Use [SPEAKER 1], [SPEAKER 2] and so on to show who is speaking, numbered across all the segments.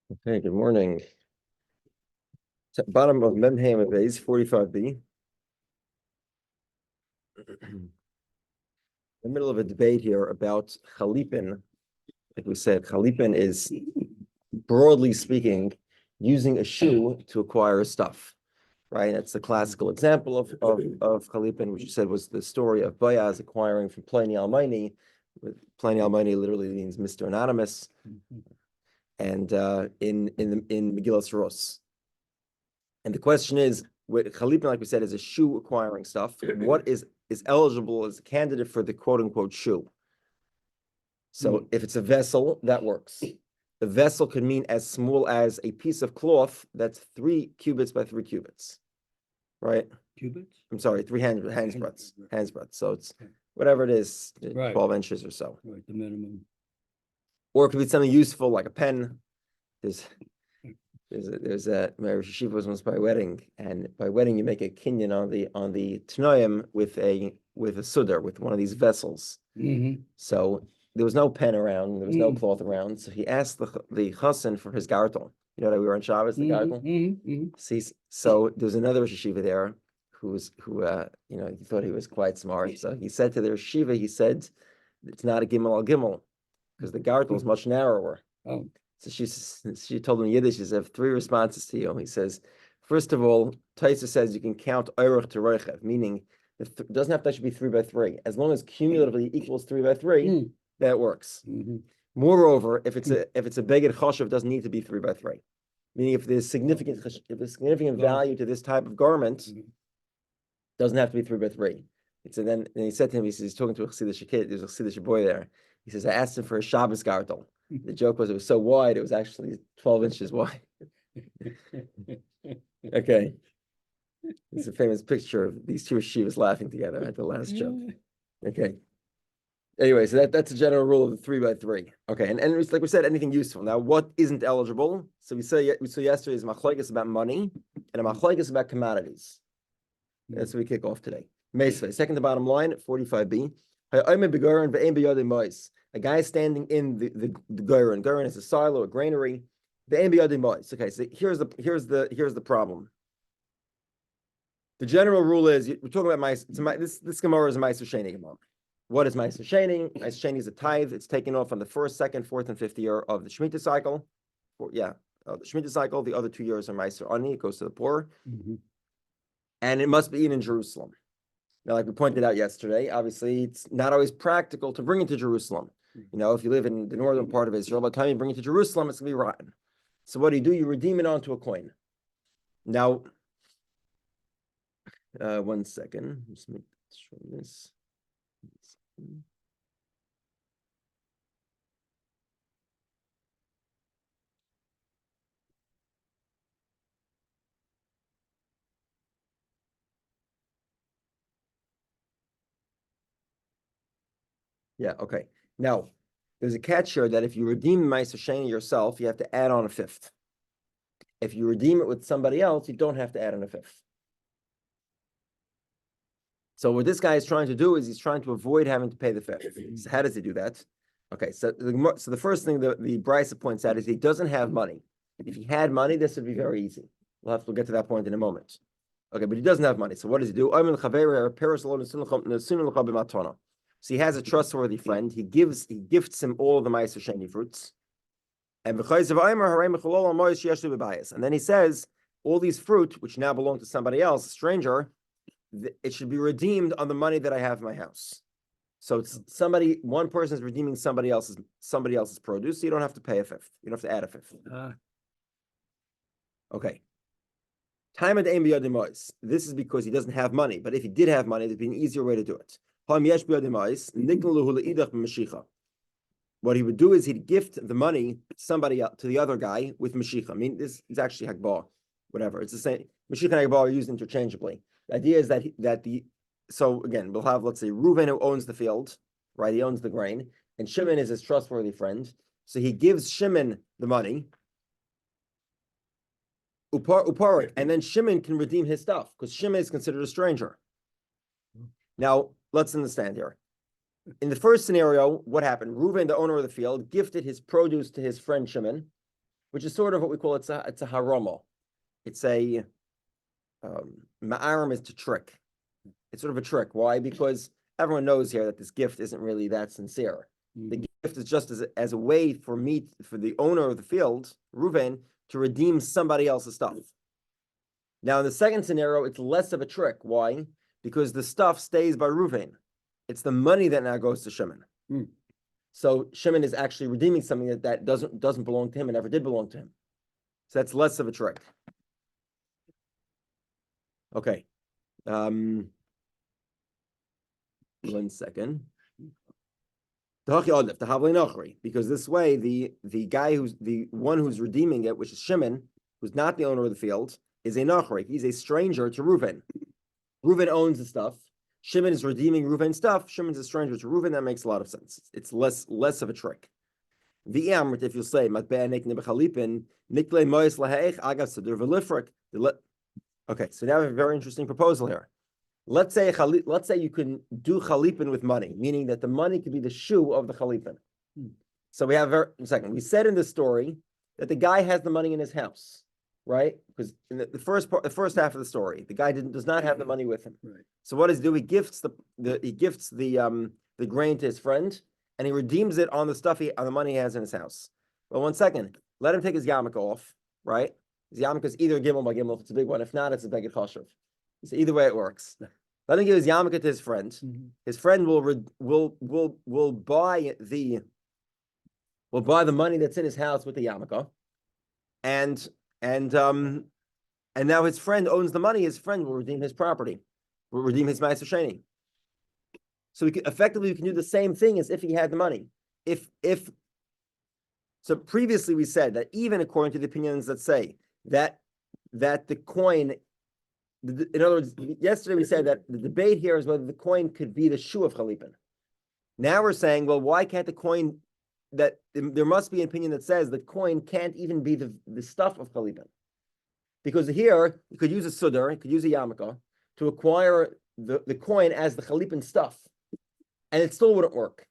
[SPEAKER 1] Okay, good morning. Bottom of Memham of A's 45b. In the middle of a debate here about chalipin. Like we said, chalipin is, broadly speaking, using a shoe to acquire stuff, right? That's the classical example of chalipin, which you said was the story of Boaz acquiring from Pliny Almaini. Pliny Almaini literally means Mr. Anonymous, and in Megillas Ros. And the question is, with chalipin, like we said, is a shoe acquiring stuff. What is eligible as a candidate for the quote unquote shoe? So if it's a vessel, that works. The vessel could mean as small as a piece of cloth that's 3 cubits by 3 cubits, right?
[SPEAKER 2] Cubits?
[SPEAKER 1] I'm sorry, 3 hands breadths. So it's whatever it is, 12 inches or so.
[SPEAKER 2] Right, the minimum.
[SPEAKER 1] Or it could be something useful like a pen. There's a my yeshiva was once by a wedding, and by wedding you make a kinyan on the tnoim with a sudar, with one of these vessels.
[SPEAKER 2] Mm-hmm.
[SPEAKER 1] So there was no pen around, there was no cloth around, so he asked the chassan for his gartel. You know that we were on Shabbos, the gartel. So there's another yeshiva there who he thought he was quite smart. So he said to their yeshiva, he said, it's not a gimel al gimel, because the gartel is much narrower.
[SPEAKER 2] Oh.
[SPEAKER 1] So she told him in Yiddish, she says, I have 3 responses to you. He says, first of all, Taisa says you can count Eirach to Reichev, meaning it doesn't have to actually be 3 by 3. As long as cumulatively equals 3 by 3, that works. Moreover, if it's a beged choshev, doesn't need to be 3 by 3. Meaning if there's significant value to this type of garment, doesn't have to be 3 by 3. Then he said to him, he says, he's talking to a Chassidish kid, there's a Chassidish boy there. He says, I asked him for a Shabbos gartel. The joke was it was so wide, it was actually 12 inches wide. Okay. It's a famous picture of these two yeshivas laughing together at the last joke. Okay. Anyway, so that's a general rule of the 3 by 3. Okay, and it's like we said, anything useful. Now, what isn't eligible? So we saw yesterday is machlokes about money and a machlokes about commodities. That's what we kick off today. Meisvei, second to bottom line, 45b. A guy standing in the goren. Goren is a silo, a granary. Okay, so here's the problem. The general rule is we're talking about this gemara is a ma'aser sheni gemara. What is ma'aser sheni? Ma'aser sheni is a tithe. It's taken off on the 1st, 2nd, 4th, and 5th year of the shemitah cycle. The shemitah cycle. The other 2 years are ma'aser ani. It goes to the poor, and it must be eaten in Jerusalem. Now, like we pointed out yesterday, obviously it's not always practical to bring it to Jerusalem. You know, if you live in the northern part of Israel, by the time you bring it to Jerusalem, it's going to be rotten. So what do? You redeem it onto a coin. Now, 1 second. Just make sure this. Yeah, okay. Now, there's a catch here that if you redeem Ma'aser Sheni yourself, you have to add on a 5th. If you redeem it with somebody else, you don't have to add on a 5th. So what this guy is trying to do is he's trying to avoid having to pay the 5th. So how does he do that? Okay, so the first thing the Brisa points out is he doesn't have money. If he had money, this would be very easy. We'll get to that point in a moment. Okay, but he doesn't have money. So what does he do? So he has a trustworthy friend. He gifts him all the ma'aser sheni fruits. And then he says, all these fruit, which now belong to somebody else, a stranger, it should be redeemed on the money that I have in my house. So it's one person is redeeming somebody else's produce, so you don't have to pay a 5th. You don't have to add a 5th. Okay. This is because he doesn't have money, but if he did have money, there'd be an easier way to do it. What he would do is he'd gift the money to the other guy with Mashiach. I mean, this is actually Hagbah, whatever. It's the same. Mashiach and Hagbah are used interchangeably. The idea is so again, we'll have, let's say, Reuven who owns the field, right? He owns the grain, and Shimon is his trustworthy friend. So he gives Shimon the money, Uparik, and then Shimon can redeem his stuff because Shimon is considered a stranger. Now, let's understand here. In the first scenario, what happened? Reuven, the owner of the field, gifted his produce to his friend Shimon, which is sort of what we call it's a harama. It's a ma'arim is to trick. It's sort of a trick. Why? Because everyone knows here that this gift isn't really that sincere. The gift is just as a way for the owner of the field, Reuven, to redeem somebody else's stuff. Now, in the second scenario, it's less of a trick. Why? Because the stuff stays by Reuven. It's the money that now goes to Shimon. So Shimon is actually redeeming something that doesn't belong to him and never did belong to him. So that's less of a trick. Okay. 1 second. Because this way, the guy who's the one who's redeeming it, which is Shimon, who's not the owner of the field, is a nachri. He's a stranger to Reuven. Reuven owns the stuff. Shimon is redeeming Reuven's stuff. Shimon's a stranger to Reuven. That makes a lot of sense. It's less of a trick. If you say okay, so now we have a very interesting proposal here. Let's say you can do chalipin with money, meaning that the money could be the shoe of the chalipin. So we have a second. We said in this story that the guy has the money in his house, right? Because in the first half of the story, the guy does not have the money with him.
[SPEAKER 2] Right.
[SPEAKER 1] So what does he do? He gifts the grain to his friend, and he redeems it on the money he has in his house. Well, 1 second. Let him take his yarmulke off, right? His yarmulke is either gimel by gimel if it's a big one. If not, it's a beged chashuv. So either way it works. Let him give his yarmulke to his friend. His friend will buy the money that's in his house with the yarmulke, and now his friend owns the money. His friend will redeem his property, will redeem his ma'aser sheni. So we can do the same thing as if he had the money. So previously we said that even according to the opinions that say that the coin. In other words, yesterday we said that the debate here is whether the coin could be the shoe of chalipin. Now we're saying, well, why can't the coin, that there must be an opinion that says the coin can't even be the stuff of chalipin. Because here, you could use a sudar, you could use a yarmulke to acquire the coin as the chalipin stuff, and it still wouldn't work.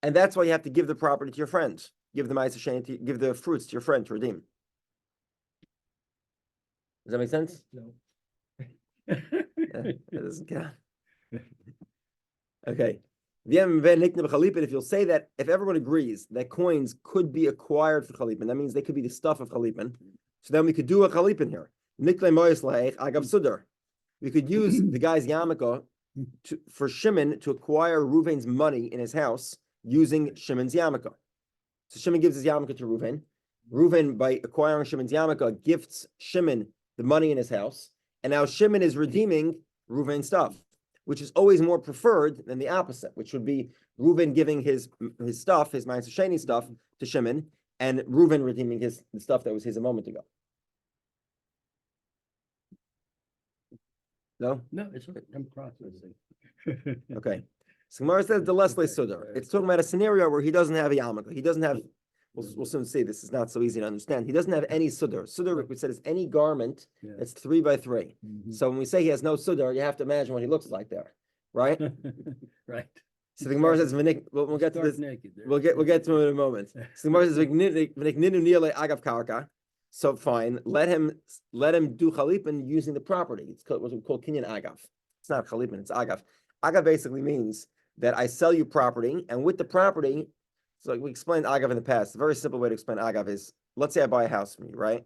[SPEAKER 1] And that's why you have to give the property to your friend, give the ma'aser sheni, give the fruits to your friend to redeem. Does that make sense?
[SPEAKER 2] No.
[SPEAKER 1] It doesn't count. Okay. If you'll say that, if everyone agrees that coins could be acquired for chalipin, that means they could be the stuff of chalipin. So then we could do a chalipin here. We could use the guy's yarmulke for Shimon to acquire Reuven's money in his house using Shimon's yarmulke. So Shimon gives his yarmulke to Reuven. Reuven, by acquiring Shimon's yarmulke, gifts Shimon the money in his house. And now Shimon is redeeming Reuven's stuff, which is always more preferred than the opposite, which would be Reuven giving his stuff, his ma'aser sheni stuff, to Shimon, and Reuven redeeming the stuff that was his a moment ago. No?
[SPEAKER 2] No, it's okay. I'm processing.
[SPEAKER 1] Okay. So Gemara says the Leslie Sudar. It's talking about a scenario where he doesn't have a yarmulke. He doesn't have. We'll soon see. This is not so easy to understand. He doesn't have any sudar. Sudar, like we said, is any garment that's 3 by 3. So when we say he has no sudar, you have to imagine what he looks like there, right?
[SPEAKER 2] Right.
[SPEAKER 1] So the Gemara says, we'll get to this. We'll get to it in a moment. So the Gemara says, agav karka. So fine, let him do chalipin using the property. It's called, what we call kinyan agav. It's not chalipin, it's agav. Agav basically means that I sell you property, and with the property. So we explained agav in the past. A very simple way to explain agav is, let's say I buy a house from you, right?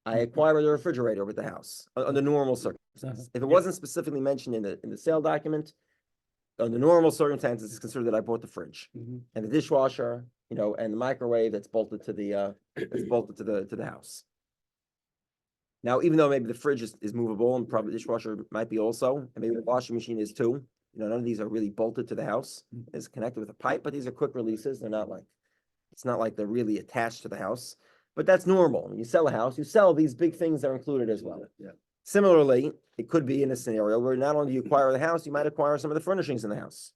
[SPEAKER 1] I acquire the refrigerator with the house under normal circumstances. If it wasn't specifically mentioned in the sale document, under normal circumstances, it's considered that I bought the fridge and the dishwasher, and the microwave that's bolted to the house. Now, even though maybe the fridge is movable and probably the dishwasher might be also, and maybe the washing machine is too. None of these are really bolted to the house. It's connected with a pipe, but these are quick releases. It's not like they're really attached to the house, but that's normal. When you sell a house, you sell these big things that are included as well.
[SPEAKER 2] Yeah.
[SPEAKER 1] Similarly, it could be in a scenario where not only do you acquire the house, you might acquire some of the furnishings in the house.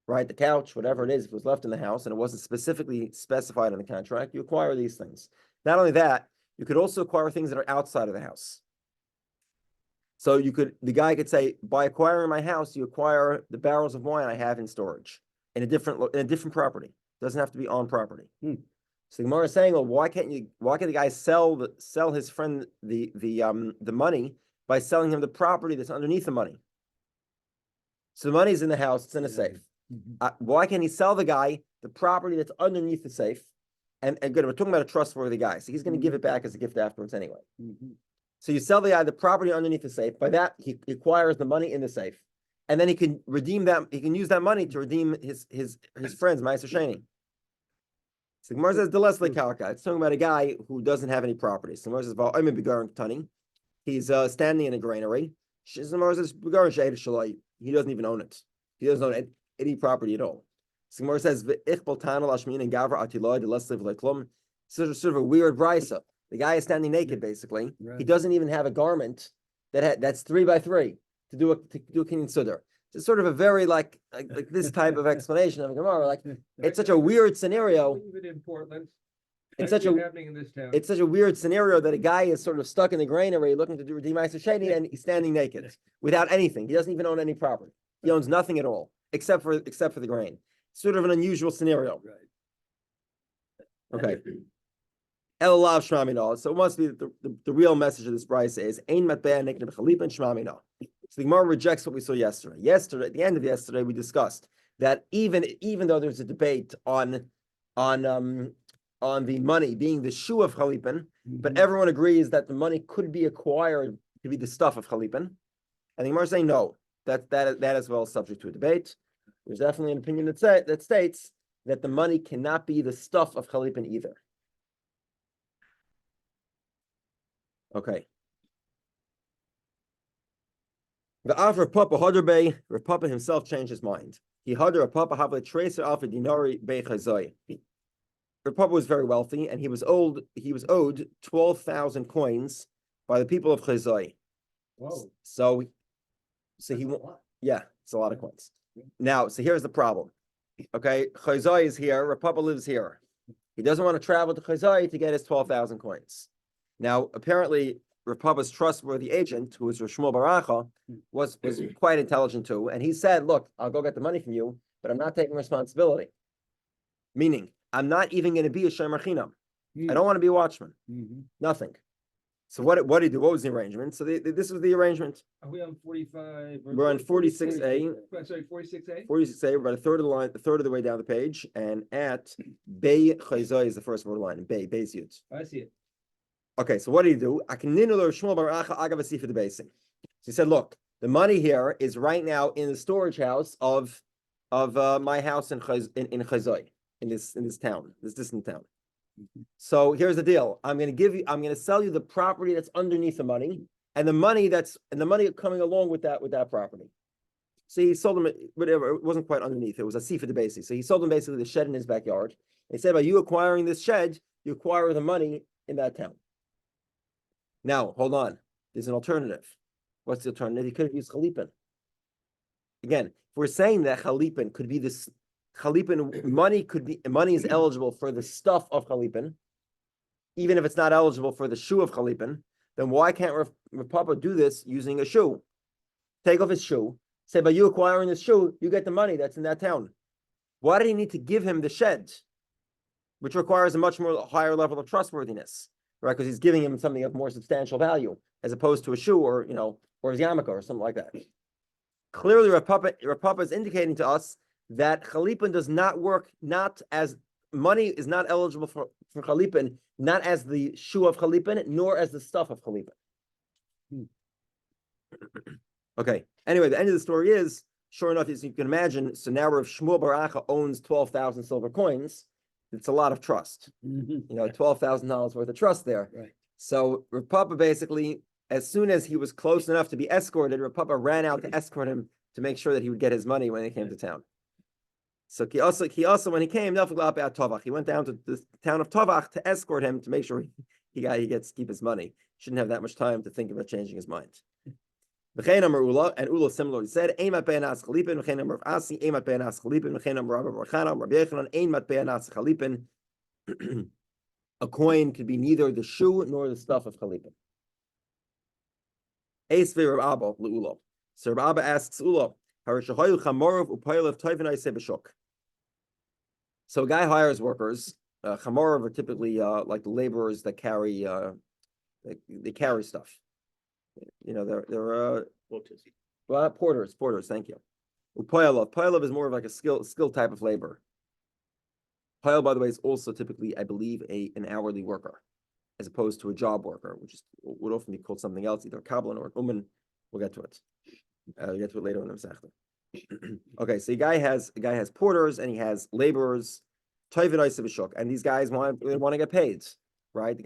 [SPEAKER 1] Right? The couch, whatever it is, if it was left in the house and it wasn't specifically specified in the contract, you acquire these things. Not only that, you could also acquire things that are outside of the house. So the guy could say, by acquiring my house, you acquire the barrels of wine I have in storage in a different property. It doesn't have to be on property. So the Gemara is saying, well, why can't the guy sell his friend the money by selling him the property that's underneath the money? So the money's in the house, it's in a safe. Why can't he sell the guy the property that's underneath the safe? And good, we're talking about a trustworthy guy, so he's going to give it back as a gift afterwards anyway. So you sell the guy the property underneath the safe. By that, he acquires the money in the safe, and then he can redeem that. He can use that money to redeem his friends, Ma'aser Sheni. So Gemara says, "Delesle Kalka." It's talking about a guy who doesn't have any property. So Gemara says, "I'm a begarin tani." He's standing in a granary. Gemara says, "Begarin she'ed shalai." He doesn't even own it. He doesn't own any property at all. So Gemara says, "V'ichbal tanal ashmin and gavra atiloi delesle v'leklum." Sort of a weird brisa. The guy is standing naked, basically. Right. He doesn't even have a garment that's 3 by 3 to do a kinyan sudar. It's sort of a very like this type of explanation of a Gemara. Like it's such a weird scenario.
[SPEAKER 2] Even in Portland,
[SPEAKER 1] it's such a
[SPEAKER 2] happening in this town.
[SPEAKER 1] It's such a weird scenario that a guy is sort of stuck in the granary looking to redeem Ma'aser Sheni, and he's standing naked without anything. He doesn't even own any property. He owns nothing at all except for the grain. Sort of an unusual scenario. Right. Okay. Elalav shmamina. So it must be the real message of this brisa is ein matbea nikne b'chalipin shmamina. So the Gemara rejects what we saw yesterday. Yesterday, at the end of yesterday, we discussed that even though there's a debate on the money being the shoe of chalipin, but everyone agrees that the money could be acquired to be the stuff of chalipin. And the Gemara is saying no, that as well is subject to a debate. There's definitely an opinion that states that the money cannot be the stuff of chalipin either. Okay. The Rav Papa himself changed his mind. He had Rav Papa have a tracer alpha dinari beichazoi. Rav Papa was very wealthy, and he was owed 12,000 coins by the people of Chazoi.
[SPEAKER 2] Whoa!
[SPEAKER 1] So he it's a lot of coins. Now, so here's the problem. Okay, Chazoi is here. Rav Papa lives here. He doesn't want to travel to Chazoi to get his 12,000 coins. Now, apparently, Rav Papa's trustworthy agent, who was Rav Shmuel Baracha, was quite intelligent too, and he said, "Look, I'll go get the money from you, but I'm not taking responsibility. Meaning, I'm not even going to be a shomer chinam. I don't want to be a watchman. Nothing." So what did he do? What was the arrangement? So this was the arrangement.
[SPEAKER 2] Are we on 45?
[SPEAKER 1] We're on 46A.
[SPEAKER 2] Sorry, 46A.
[SPEAKER 1] 46A. We're about a third of the way down the page, and at Bei Chayzoi is the first word line. Bei Yud.
[SPEAKER 2] I see it.
[SPEAKER 1] Okay, so what did he do? So he said, "Look, the money here is right now in the storage house of my house in Chazoi, in this town, this distant town. So here's the deal: I'm going to sell you the property that's underneath the money, and the money coming along with that property." So he sold him whatever. It wasn't quite underneath; it was a seafood basi. So he sold him basically the shed in his backyard. He said, "By you acquiring this shed, you acquire the money in that town." Now, hold on. There's an alternative. What's the alternative? He could have used chalipin. Again, if we're saying that chalipin could be this, chalipin money is eligible for the stuff of chalipin, even if it's not eligible for the shoe of chalipin, then why can't Rav Papa do this using a shoe? Take off his shoe, say, by you acquiring this shoe, you get the money that's in that town. Why did he need to give him the shed, which requires a much more higher level of trustworthiness? Right, because he's giving him something of more substantial value, as opposed to a shoe or his yarmulke or something like that. Clearly, Rav Papa is indicating to us that chalipin does not work, not as money is not eligible for chalipin, not as the shoe of chalipin, nor as the stuff of chalipin. Okay. Anyway, the end of the story is, sure enough, as you can imagine, so now Rav Shmuel Baracha owns 12,000 silver coins. It's a lot of trust. $12,000 worth of trust there.
[SPEAKER 2] Right.
[SPEAKER 1] So Rav Papa basically, as soon as he was close enough to be escorted, Rav Papa ran out to escort him to make sure that he would get his money when he came to town. So he also when he came, he went down to the town of Tovach to escort him to make sure he gets to keep his money. Shouldn't have that much time to think about changing his mind. And Ula similarly said, a coin could be neither the shoe nor the stuff of chalipin. So Rav Abba asks Ula, so a guy hires workers Chamorah are typically like the laborers that carry they carry stuff. They're porters. Thank you. Poilov is more of like a skill type of labor. Poil, by the way, is also typically, I believe, an hourly worker, as opposed to a job worker, which would often be called something else, either a kabbalah or an uman. We'll get to it. We'll get to it later in the Masechta. Okay, so the guy has porters and he has laborers, and these guys want to get paid, right? The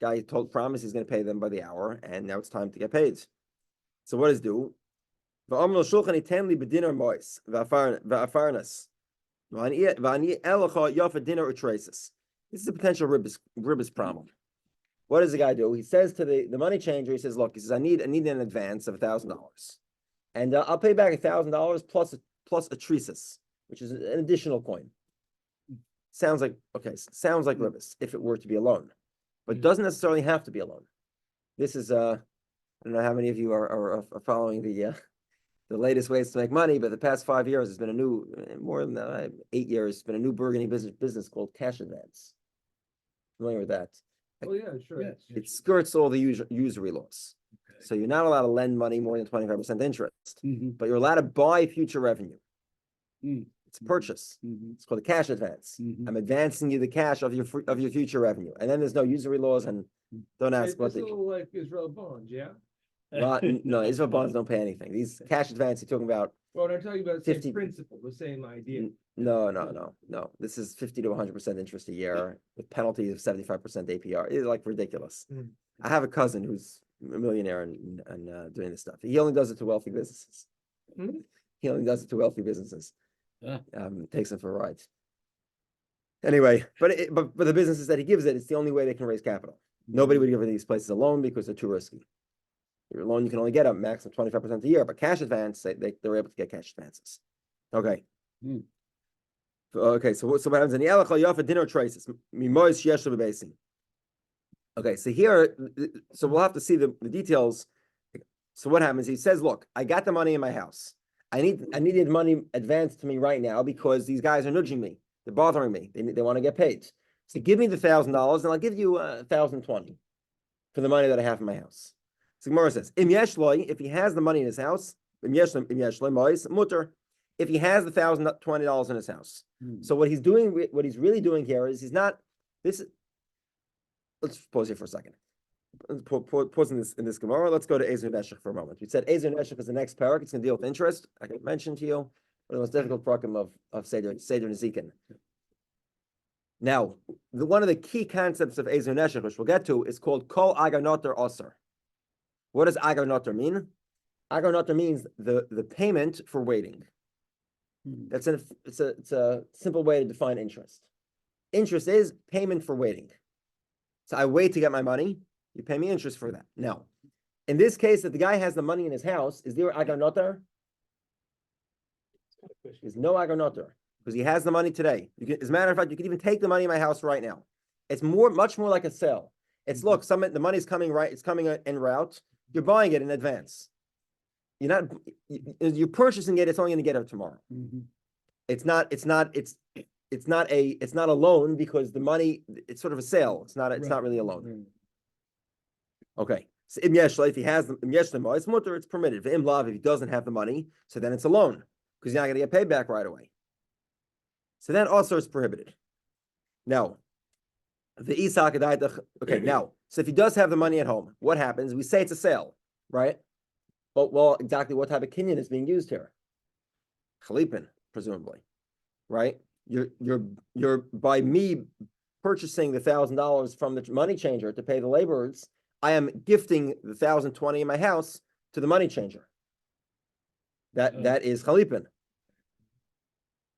[SPEAKER 1] guy promised he's going to pay them by the hour, and now it's time to get paid. So what does do? This is a potential ribbis problem. What does the guy do? He says to the money changer, he says, look, he says, I need an advance of $1,000. And I'll pay back $1,000 plus a tresis, which is an additional coin. Sounds like ribbis if it were to be a loan, but it doesn't necessarily have to be a loan. This is I don't know how many of you are following the latest ways to make money, but the past 5 years has been more than 8 years, it's been a new burgeoning business called cash advance. Familiar with that?
[SPEAKER 2] Oh yeah, sure. Yes.
[SPEAKER 1] It skirts all the usury laws. Okay. So you're not allowed to lend money more than 25% interest, but you're allowed to buy future revenue. It's a purchase. It's called a cash advance. I'm advancing you the cash of your future revenue, and then there's no usury laws, and don't ask what. It's a little like Israel bonds, yeah. No, Israel bonds don't pay anything. These cash advance you're talking about. Well, they're talking about the same principle, the same idea. No. This is 50 to 100% interest a year with penalties of 75% APR. It's like ridiculous. I have a cousin who's a millionaire and doing this stuff. He only does it to wealthy businesses. He only does it to wealthy businesses. Takes them for a ride. Anyway, but the businesses that he gives it's the only way they can raise capital. Nobody would give these places a loan because they're too risky. Your loan you can only get a max of 25% a year, but cash advance they're able to get cash advances. Okay. Okay, so what happens in the Elachal Yafa dinner traces? Okay, so here, so we'll have to see the details. So what happens? He says, look, I got the money in my house. I needed money advanced to me right now because these guys are nudging me. They're bothering me. They want to get paid. So give me the $1,000 and I'll give you $1,020 for the money that I have in my house. So Gemara says, Im yeshloi, if he has the money in his house, Im yeshloi mois mutter, if he has the $1,020 in his house. So what he's really doing here is he's not. Let's pause here for a second. Pause in this Gemara. Let's go to Ezer Neshech for a moment. We said Ezer Neshech is the next parak. It's going to deal with interest. I can mention to you one of the most difficult parakim of Seder Nezikin. Now, one of the key concepts of Ezer Neshech, which we'll get to, is called Kol Agar Noter Osir. What does Agar Noter mean? Agar Noter means the payment for waiting. It's a simple way to define interest. Interest is payment for waiting. So I wait to get my money. You pay me interest for that. Now, in this case, that the guy has the money in his house, is there Agar Noter? There's no Agar Noter because he has the money today. As a matter of fact, you can even take the money in my house right now. It's much more like a sale. It's look, the money's coming right. It's coming en route. You're buying it in advance. You're purchasing it. It's only going to get it tomorrow. It's not a loan because the money, it's sort of a sale. It's not really a loan. Okay. So if he has it's mutter, it's permitted. If he doesn't have the money, so then it's a loan because you're not going to get paid back right away. So then also is prohibited. Now, so if he does have the money at home, what happens? We say it's a sale, right? But exactly what type of kinyan is being used here? Chalipin, presumably, right? You're by me purchasing the $1,000 from the money changer to pay the laborers, I am gifting the $1,020 in my house to the money changer. That is chalipin.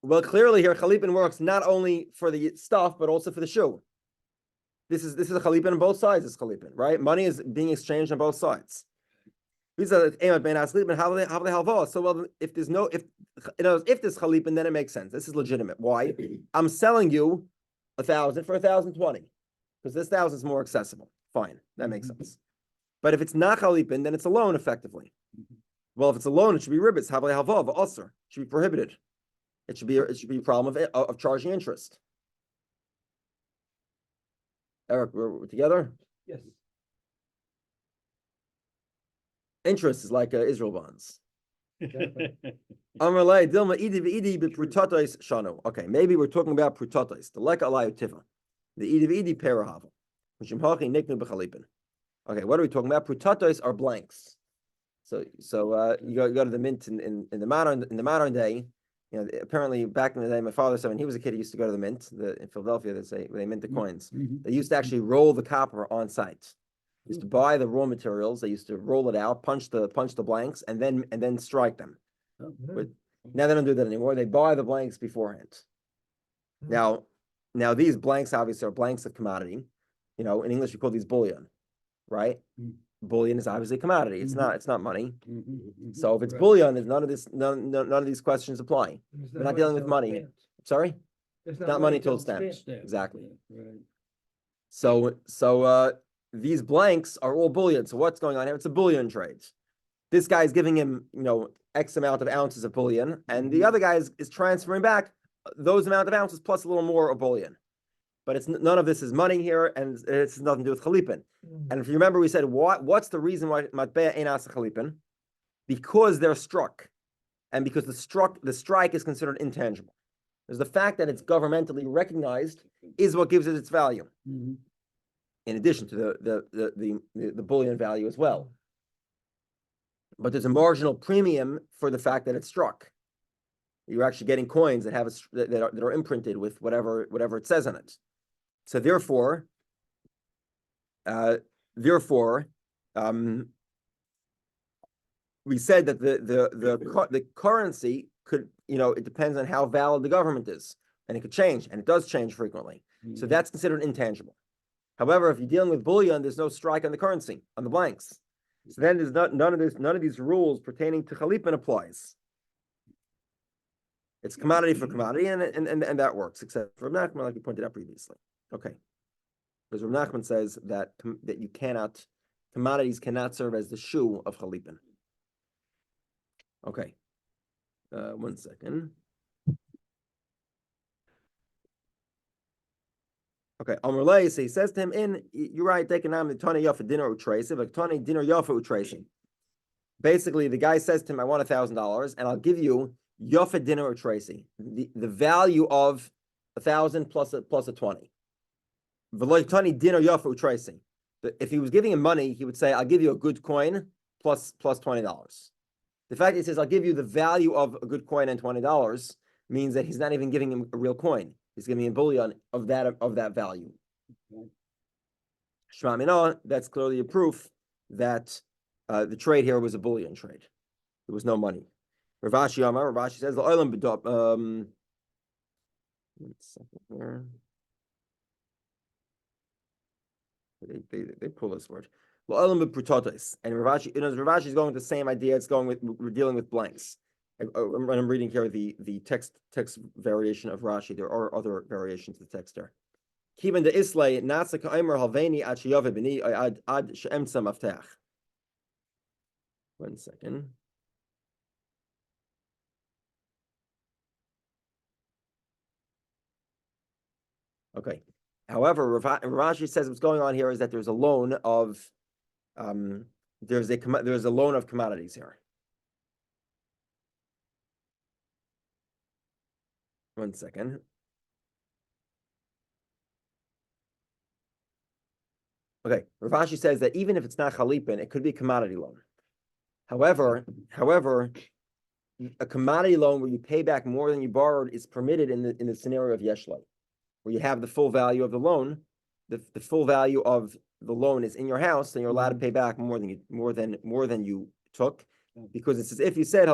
[SPEAKER 1] Well, clearly here chalipin works not only for the stuff but also for the shoe. This is a chalipin on both sides. It's chalipin, right? Money is being exchanged on both sides. So well, if there's chalipin, then it makes sense. This is legitimate. Why? I'm selling you 1,000 for 1,020 because this 1,000 is more accessible. Fine, that makes sense. But if it's not chalipin, then it's a loan effectively. Well, if it's a loan, it should be ribbis. Havle halva v'osir. It should be prohibited. It should be a problem of charging interest. Eric, we're together?
[SPEAKER 2] Yes.
[SPEAKER 1] Interest is like Israel bonds.
[SPEAKER 2] Exactly.
[SPEAKER 1] Okay, maybe we're talking about prutatos, the leka alayotiva, the idi perahava, which imhachi niknu b'chalipin. Okay, what are we talking about? Prutatos are blanks. So you go to the mint in the modern day. Apparently back in the day, my father said when he was a kid, he used to go to the mint in Philadelphia. They mint the coins. They used to actually roll the copper on site. They used to buy the raw materials. They used to roll it out, punch the blanks, and then strike them. But now they don't do that anymore. They buy the blanks beforehand. Now these blanks obviously are blanks of commodity. In English we call these bullion, right? Bullion is obviously a commodity. It's not money. So if it's bullion, there's none of these questions apply. We're not dealing with money. Sorry? It's not money till it's stamped. Exactly. So these blanks are all bullion. So what's going on here? It's a bullion trade. This guy's giving him, X amount of ounces of bullion, and the other guy is transferring back those amount of ounces plus a little more of bullion. But it's none of this is money here, and it's nothing to do with chalipin. And if you remember, we said what's the reason why matbea ain't asa chalipin? Because they're struck, and because the strike is considered intangible. There's the fact that it's governmentally recognized is what gives it its value, in addition to the bullion value as well. But there's a marginal premium for the fact that it's struck. You're actually getting coins that have that are imprinted with whatever it says on it. So therefore, we said that the currency could, it depends on how valid the government is, and it could change, and it does change frequently. So that's considered intangible. However, if you're dealing with bullion, there's no strike on the currency, on the blanks. So then there's none of these rules pertaining to chalipin applies. It's commodity for commodity, and that works, except for Rabbi Nachman, like we pointed out previously. Okay, because Rabbi Nachman says that commodities cannot serve as the shoe of chalipin. Okay, 1 second. Okay, Amrulay, so he says to him, you're right, take an the Tani Yafa dinner utrace, but Tani dinner Yafa utrace. Basically, the guy says to him, I want $1,000, and I'll give you Yafa dinner or Tracy, the value of 1,000 plus a 20. V'loitani dinner Yafa or Tracy. If he was giving him money, he would say, I'll give you a good coin plus $20. The fact that he says, I'll give you the value of a good coin and $20 means that he's not even giving him a real coin. He's giving him bullion of that value. Shema Minah, that's clearly a proof that the trade here was a bullion trade. There was no money. Rav Ashi says, one second here. They pull this word. And Rav Ashi is going with the same idea. We're dealing with blanks. I'm reading here the text variation of Rashi. There are other variations of the text there. Kiban de Islay Nasa Kaimer Halveni ad Sheyave Bini ad She'emsa Maftach. 1 second. Okay. However, Rashi says what's going on here is that there's a loan of there's a loan of commodities here. 1 second. Okay, Rav Ashi says that even if it's not chalipin, it could be a commodity loan. However, a commodity loan where you pay back more than you borrowed is permitted in the scenario of yeshlai, where you have the full value of the loan. The full value of the loan is in your house, and you're allowed to pay back more than you took, because it's as if you said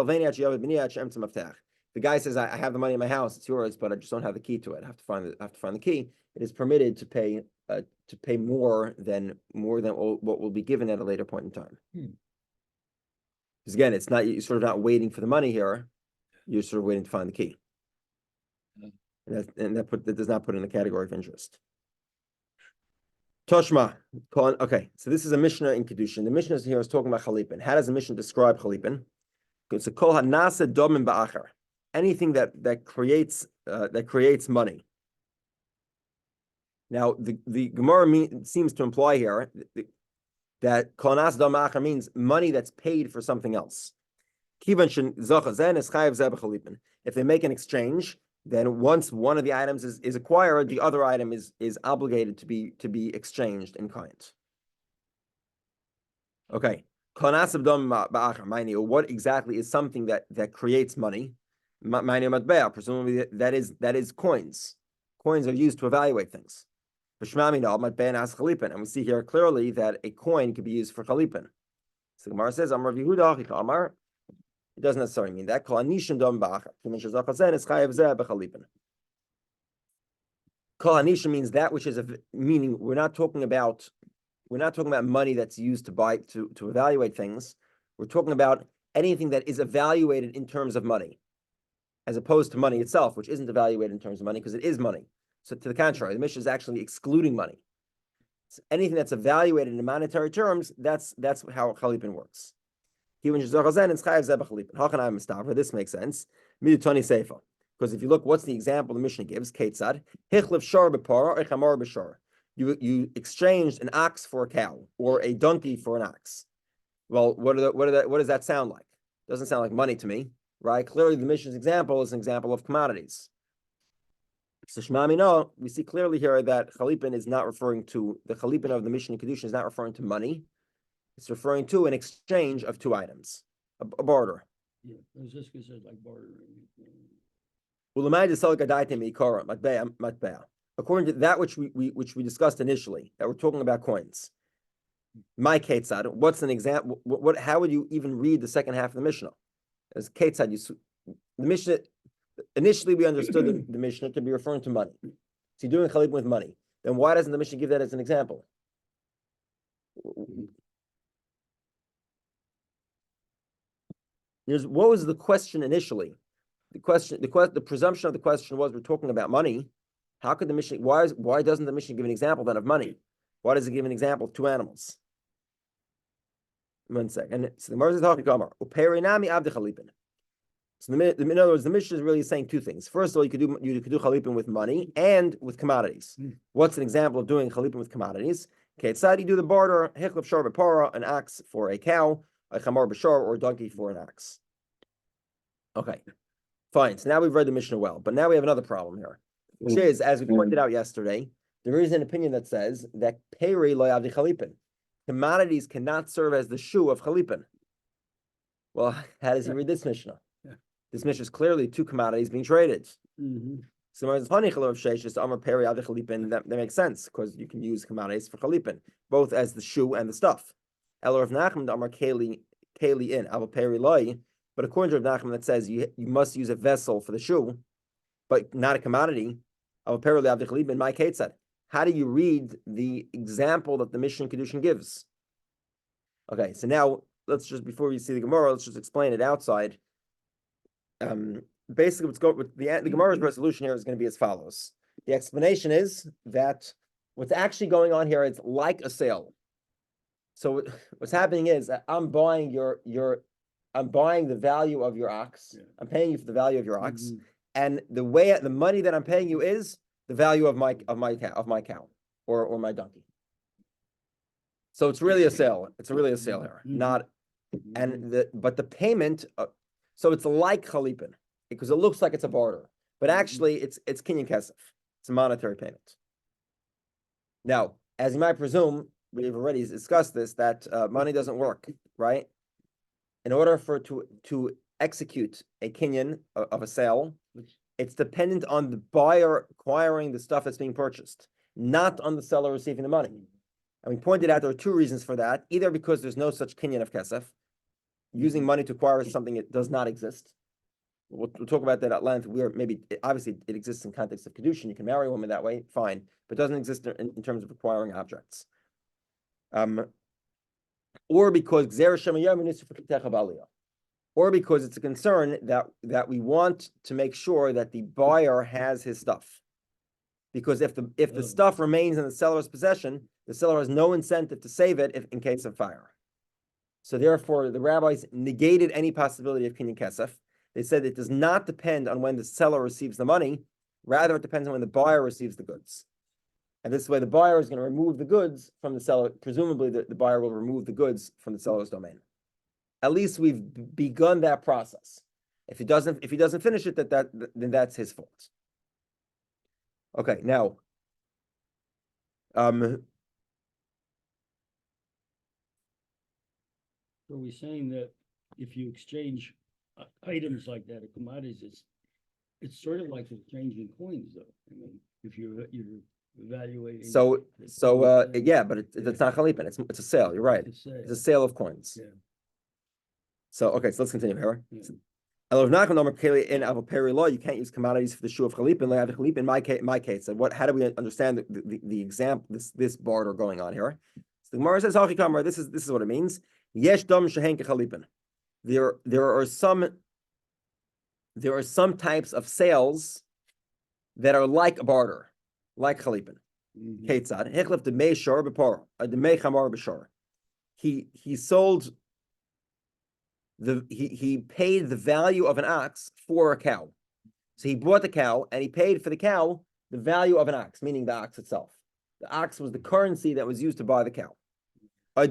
[SPEAKER 1] the guy says, I have the money in my house, it's yours, but I just don't have the key to it. I have to find the key. It is permitted to pay more than what will be given at a later point in time. Because again, you're sort of not waiting for the money here. You're sort of waiting to find the key. And that does not put in the category of interest. Toshma. Okay, so this is a Mishnah in Kedushin. The Mishnah here is talking about Chalipin. How does the Mishnah describe Chalipin? It's a kol hanasa domim ba'achar. Anything that creates money. Now, the Gemara seems to imply here that Konas Dam Acher means money that's paid for something else. If they make an exchange, then once one of the items is acquired, the other item is obligated to be exchanged in kind. Okay. What exactly is something that creates money? Presumably that is coins. Coins are used to evaluate things. And we see here clearly that a coin could be used for chalipin. So Gemara says, Rabbi Yehudah, it doesn't necessarily mean that. Kol hanisha means that which is meaning we're not talking about money that's used to buy to evaluate things. We're talking about anything that is evaluated in terms of money, as opposed to money itself, which isn't evaluated in terms of money because it is money. So to the contrary, the Mishnah is actually excluding money. So anything that's evaluated in monetary terms, that's how chalipin works. This makes sense. Because if you look, what's the example the Mishnah gives? You exchanged an ox for a cow or a donkey for an ox. Well, what does that sound like? Doesn't sound like money to me, right? Clearly, the Mishnah's example is an example of commodities. So Shmamino, we see clearly here that chalipin is not referring to the chalipin of the Mishnah Kedushin is not referring to money. It's referring to an exchange of two items, a barter.
[SPEAKER 3] Yeah, I was just considered like bartering.
[SPEAKER 1] According to that which we discussed initially, that we're talking about coins. My Ketzad, what's an example? How would you even read the second half of the Mishnah? As Ketzad, the Mishnah, initially we understood the Mishnah to be referring to money. So you're doing chalipin with money. Then why doesn't the Mishnah give that as an example? What was the question initially? The presumption of the question was we're talking about money. How could the Mishnah? Why doesn't the Mishnah give an example then of money? Why does it give an example of two animals? 1 second. So the Gemara is talking Kamma. Uperinami avde chalipin. So in other words, the Mishnah is really saying two things. First of all, you could do chalipin with money and with commodities. What's an example of doing chalipin with commodities? Okay, it's you do the barter, hechlef shor b'para, an ox for a cow, a chamar b'shor, or a donkey for an ox. Okay, fine. So now we've read the Mishnah well, but now we have another problem here, which is, as we pointed out yesterday, there is an opinion that says that peri lo yavdi chalipin. Commodities cannot serve as the shoe of chalipin. Well, how does he read this Mishnah?
[SPEAKER 3] Yeah.
[SPEAKER 1] This Mishnah is clearly two commodities being traded.
[SPEAKER 3] Mm-hmm.
[SPEAKER 1] So that makes sense because you can use commodities for chalipin, both as the shoe and the stuff. But according to Rav Nachman, that says you must use a vessel for the shoe, but not a commodity. How do you read the example that the Mishnah Kedushin gives? Okay, so now before we see the Gemara, let's just explain it outside. Basically, the Gemara's resolution here is going to be as follows. The explanation is that what's actually going on here is like a sale. So what's happening is that I'm buying I'm buying the value of your ox. Yeah. I'm paying you for the value of your ox, and the money that I'm paying you is the value of my cow or my donkey. So it's really a sale. It's really a sale here, but the payment. So it's like chalipin because it looks like it's a barter, but actually it's kinyan kesef. It's a monetary payment. Now, as you might presume, we've already discussed this that money doesn't work, right? In order to execute a kinyan of a sale, it's dependent on the buyer acquiring the stuff that's being purchased, not on the seller receiving the money. And we pointed out there are two reasons for that. Either because there's no such kinyan of kesef, using money to acquire something that does not exist. We'll talk about that at length. Obviously it exists in context of kedushin. You can marry a woman that way, fine, but it doesn't exist in terms of acquiring objects. Or because or because it's a concern that we want to make sure that the buyer has his stuff. Because if the stuff remains in the seller's possession, the seller has no incentive to save it in case of fire. So therefore, the rabbis negated any possibility of kinyan kesef. They said it does not depend on when the seller receives the money, rather it depends on when the buyer receives the goods. And this way the buyer is going to remove the goods from the seller. Presumably the buyer will remove the goods from the seller's domain. At least we've begun that process. If he doesn't finish it, then that's his fault. Okay, now
[SPEAKER 3] So we're saying that if you exchange items like that, or commodities, it's sort of like exchanging coins, though. I mean, if you're evaluating.
[SPEAKER 1] yeah, but it's not chalipin. It's a sale. You're right. It's a sale of coins.
[SPEAKER 3] Yeah.
[SPEAKER 1] So okay, so let's continue here.
[SPEAKER 3] Yeah.
[SPEAKER 1] In Avoperi law, you can't use commodities for the shoe of chalipin. In my case, so how do we understand the example, this barter going on here? So the Gemara says, Kamma, this is what it means. Yesh dam shehen kechalipin. There are some types of sales that are like a barter, like chalipin. Ketzad hechlef de mei shor b'por, de mei chamar b'shor. He sold he paid the value of an ox for a cow. So he bought the cow and he paid for the cow the value of an ox, meaning the ox itself. The ox was the currency that was used to buy the cow. Or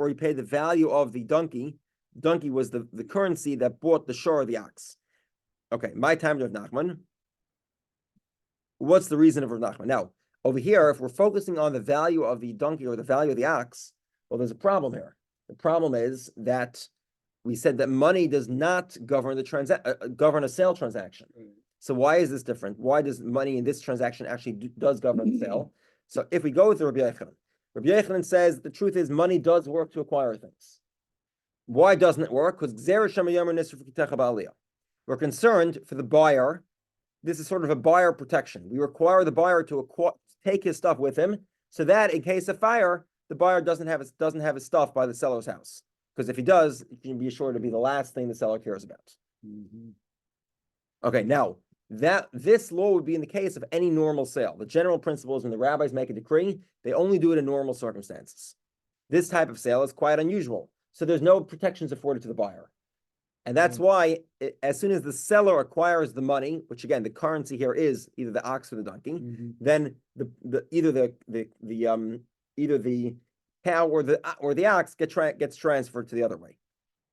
[SPEAKER 1] he paid the value of the donkey. Donkey was the currency that bought the shore of the ox. Okay, my time of Nachman. What's the reason of Rav Nachman? Now, over here, if we're focusing on the value of the donkey or the value of the ox, well, there's a problem here. The problem is that we said that money does not govern govern a sale transaction. So why is this different? Why does money in this transaction actually does govern the sale? So if we go with Rabbi Yehudah says the truth is money does work to acquire things. Why doesn't it work? Because we're concerned for the buyer. This is sort of a buyer protection. We require the buyer to take his stuff with him, so that in case of fire, the buyer doesn't have his stuff by the seller's house. Because if he does, you can be sure to be the last thing the seller cares about. Okay, now this law would be in the case of any normal sale. The general principle is when the rabbis make a decree, they only do it in normal circumstances. This type of sale is quite unusual, so there's no protections afforded to the buyer, and that's why as soon as the seller acquires the money, which again the currency here is either the ox or the donkey, then either the cow or the ox gets transferred to the other way.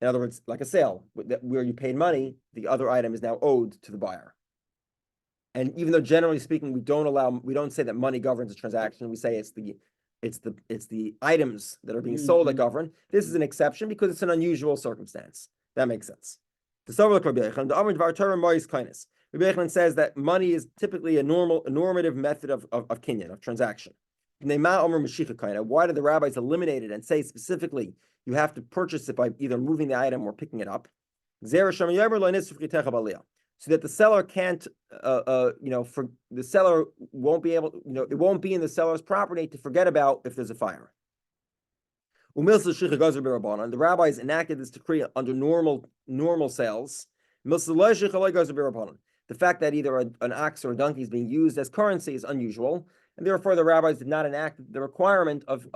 [SPEAKER 1] In other words, like a sale where you paid money, the other item is now owed to the buyer. And even though generally speaking, we don't say that money governs a transaction, we say it's the items that are being sold that govern. This is an exception because it's an unusual circumstance. That makes sense. Rabbi Yehudah says that money is typically a normative method of kinyan, of transaction. Why did the rabbis eliminate it and say specifically you have to purchase it by either moving the item or picking it up? So that the seller can't, for the seller won't be able, it won't be in the seller's property to forget about if there's a fire. The rabbis enacted this decree under normal sales. The fact that either an ox or a donkey is being used as currency is unusual, and therefore the rabbis did not enact the requirement of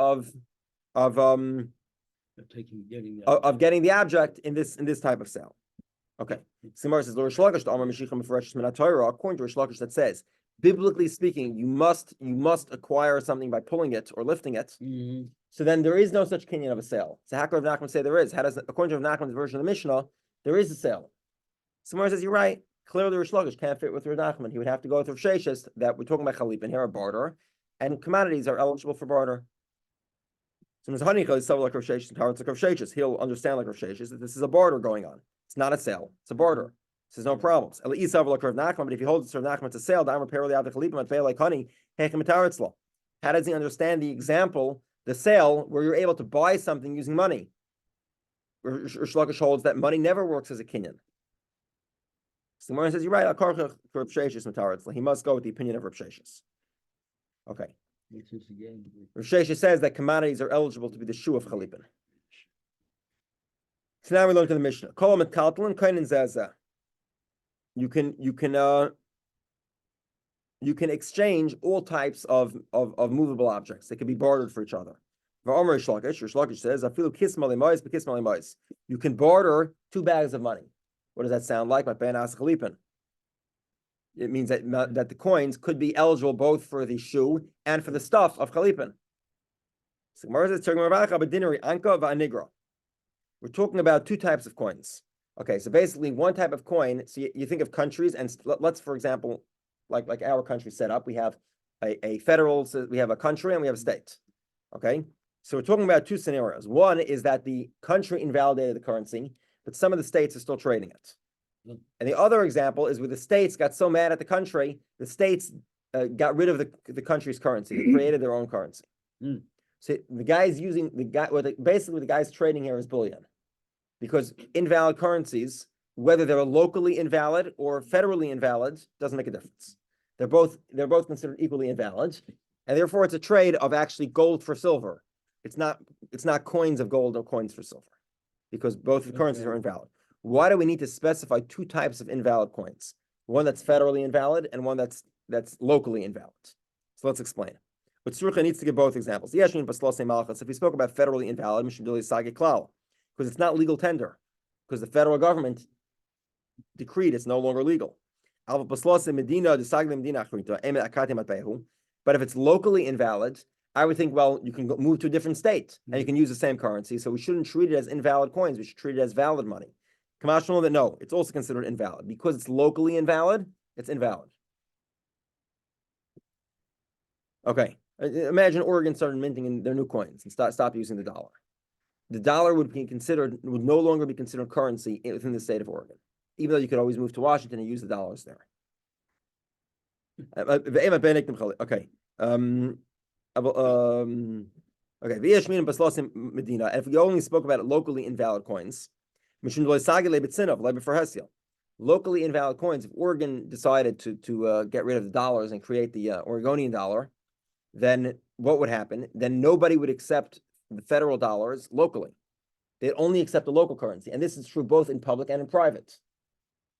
[SPEAKER 1] getting the object in this type of sale. Okay. Simar says, according to Rish Lakish, that says, biblically speaking, you must acquire something by pulling it or lifting it. So then there is no such kinyan of a sale. So how could Rav Nachman say there is? According to Rav Nachman's version of the Mishnah, there is a sale. Simar says, you're right. Clearly, Rish Lakish can't fit with Rav Nachman. He would have to go with Rav Sheshes, that we're talking about chalipin here, a barter, and commodities are eligible for barter. So Ms. Honeychel is like Rav Sheshes, and like Rav Sheshes. He'll understand like Rav Sheshes that this is a barter going on. It's not a sale. It's a barter. So there's no problems. But if he holds Rav Nachman to sale, how does he understand the example, the sale, where you're able to buy something using money? Rish Lakish holds that money never works as a kinyan. So the Gemara says, you're right, he must go with the opinion of Rav Sheshes. Okay. Rav Sheshes says that commodities are eligible to be the shoe of chalipin. So now we learn to the Mishnah. You can exchange all types of movable objects. They can be bartered for each other. Rish Lakish says, you can barter 2 bags of money. What does that sound like? it means that the coins could be eligible both for the shoe and for the stuff of chalipin. So we're talking about two types of coins. Okay, so basically one type of coin, so you think of countries, and let's, for example, like our country set up, we have a federal, so we have a country and we have a state. Okay, so we're talking about two scenarios. One is that the country invalidated the currency, but some of the states are still trading it. And the other example is where the states got so mad at the country, the states got rid of the country's currency. They created their own currency. So the guy's using basically the guy's trading here is bullion, because invalid currencies, whether they're locally invalid or federally invalid, doesn't make a difference. They're both considered equally invalid, and therefore it's a trade of actually gold for silver. It's not coins of gold or coins for silver, because both the currencies are invalid. Why do we need to specify two types of invalid coins? One that's federally invalid and one that's locally invalid. So let's explain. But Tzrucha needs to give both examples. If we spoke about federally invalid, because it's not legal tender, because the federal government decreed it's no longer legal. But if it's locally invalid, I would think, well, you can move to a different state and you can use the same currency. So we shouldn't treat it as invalid coins. We should treat it as valid money. Kamash know that no, it's also considered invalid. Because it's locally invalid, it's invalid. Okay. Imagine Oregon started minting their new coins and stop using the dollar. The dollar would no longer be considered currency within the state of Oregon, even though you could always move to Washington and use the dollars there. Okay. Okay. If we only spoke about locally invalid coins, locally invalid coins, if Oregon decided to get rid of the dollars and create the Oregonian dollar, then what would happen? Then nobody would accept the federal dollars locally. They'd only accept the local currency. And this is true both in public and in private,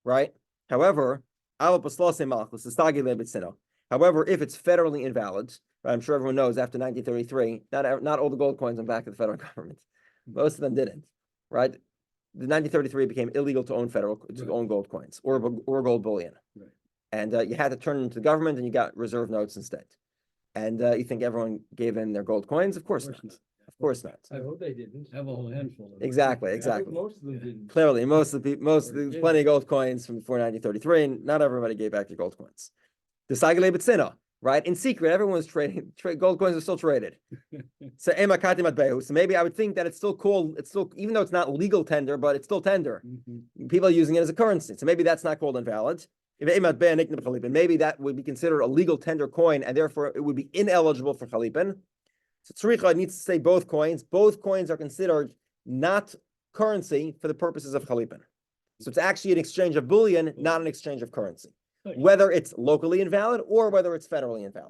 [SPEAKER 1] right? However, if it's federally invalid, right, I'm sure everyone knows after 1933, not all the gold coins went back to the federal government. Most of them didn't, right? The 1933 became illegal to own own gold coins or gold bullion.
[SPEAKER 3] Right.
[SPEAKER 1] And you had to turn them to the government and you got reserve notes instead. And you think everyone gave in their gold coins? Of course not. Of course not.
[SPEAKER 2] I hope they didn't.
[SPEAKER 3] Have a whole handful of them.
[SPEAKER 1] Exactly.
[SPEAKER 2] I hope most of them didn't.
[SPEAKER 1] Clearly, there's plenty of gold coins from before 1933, and not everybody gave back their gold coins. The Sagale Bitsina, right? In secret, everyone was trading. Gold coins are still traded. So maybe I would think that it's still even though it's not legal tender, but it's still tender. People are using it as a currency. So maybe that's not called invalid. Maybe that would be considered a legal tender coin, and therefore it would be ineligible for chalipin. So tzricha needs to say both coins. Both coins are considered not currency for the purposes of chalipin. So it's actually an exchange of bullion, not an exchange of currency, whether it's locally invalid or whether it's federally invalid.